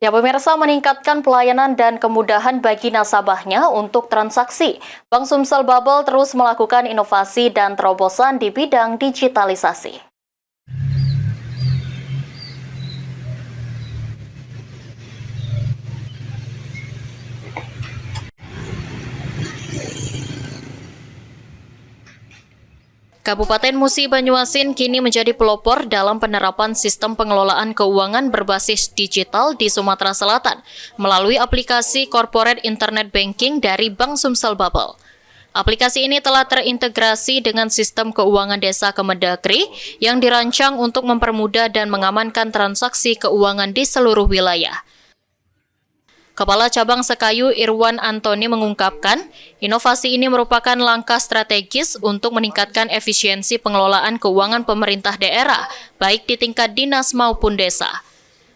Ya, pemirsa, meningkatkan pelayanan dan kemudahan bagi nasabahnya untuk transaksi. Bank Sumsel Bubble terus melakukan inovasi dan terobosan di bidang digitalisasi. Kabupaten Musi Banyuasin kini menjadi pelopor dalam penerapan sistem pengelolaan keuangan berbasis digital di Sumatera Selatan melalui aplikasi Corporate Internet Banking dari Bank Sumsel Bubble. Aplikasi ini telah terintegrasi dengan sistem keuangan desa Kemendagri yang dirancang untuk mempermudah dan mengamankan transaksi keuangan di seluruh wilayah. Kepala Cabang Sekayu Irwan Antoni mengungkapkan, inovasi ini merupakan langkah strategis untuk meningkatkan efisiensi pengelolaan keuangan pemerintah daerah, baik di tingkat dinas maupun desa.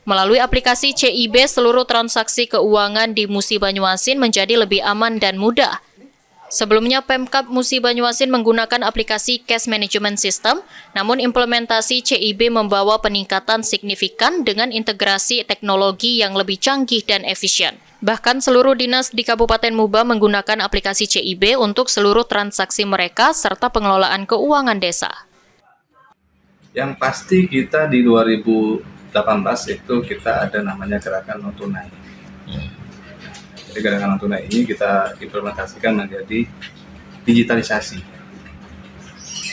Melalui aplikasi CIB, seluruh transaksi keuangan di Musi Banyuasin menjadi lebih aman dan mudah. Sebelumnya, Pemkab Musi Banyuasin menggunakan aplikasi Cash Management System, namun implementasi CIB membawa peningkatan signifikan dengan integrasi teknologi yang lebih canggih dan efisien. Bahkan seluruh dinas di Kabupaten Muba menggunakan aplikasi CIB untuk seluruh transaksi mereka serta pengelolaan keuangan desa. Yang pasti kita di 2018 itu kita ada namanya gerakan non tunai. Jadi gerakan non tunai ini kita implementasikan menjadi digitalisasi.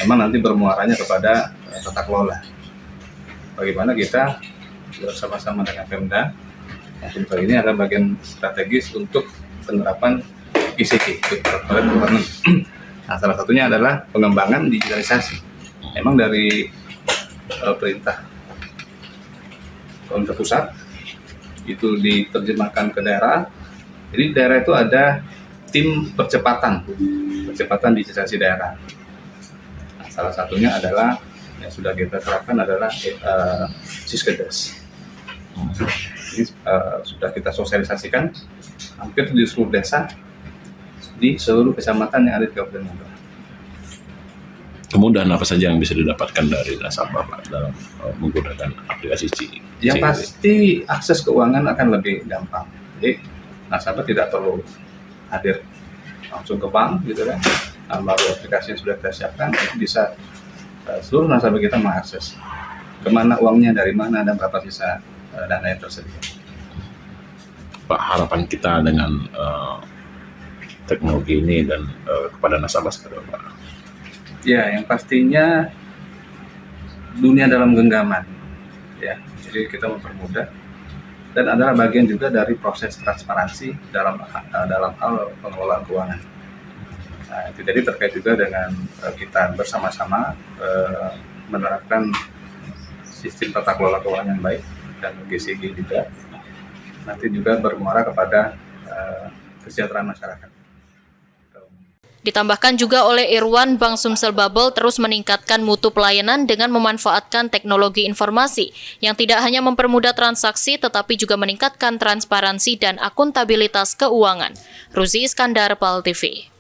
Memang nanti bermuaranya kepada tata kelola. Bagaimana kita bersama-sama dengan Pemda, mungkin kali ini adalah bagian strategis untuk penerapan ICT, Corporate Governance. Nah, salah satunya adalah pengembangan digitalisasi. Memang dari perintah pemerintah pusat itu diterjemahkan ke daerah. Jadi daerah itu ada tim percepatan digitalisasi daerah. Nah, salah satunya adalah yang sudah kita terapkan adalah Siskedes. Jadi sudah kita sosialisasikan hampir di seluruh desa, di seluruh kecamatan yang ada di Kabupaten Muba. Kemudahan apa saja yang bisa didapatkan dari nasabah Pak dalam menggunakan aplikasi CIB? Yang pasti akses keuangan akan lebih gampang. Jadi nasabah tidak perlu hadir langsung ke bank gitu kan. Melalui aplikasi yang sudah kita siapkan bisa seluruh nasabah kita mengakses kemana uangnya, dari mana, dan berapa sisa dana yang tersedia. Pak, harapan kita dengan teknologi ini dan kepada nasabah seperti apa? Ya, yang pastinya dunia dalam genggaman, ya. Jadi kita mempermudah dan adalah bagian juga dari proses transparansi dalam hal pengelolaan keuangan. Nah, itu jadi terkait juga dengan kita bersama-sama menerapkan sistem tata kelola keuangan yang baik dan GCG juga. Nanti juga bermuara kepada kesejahteraan masyarakat. Ditambahkan juga oleh Irwan, Bank Sumsel Bubble terus meningkatkan mutu pelayanan dengan memanfaatkan teknologi informasi yang tidak hanya mempermudah transaksi tetapi juga meningkatkan transparansi dan akuntabilitas keuangan. Ruzi Iskandar, PAL TV.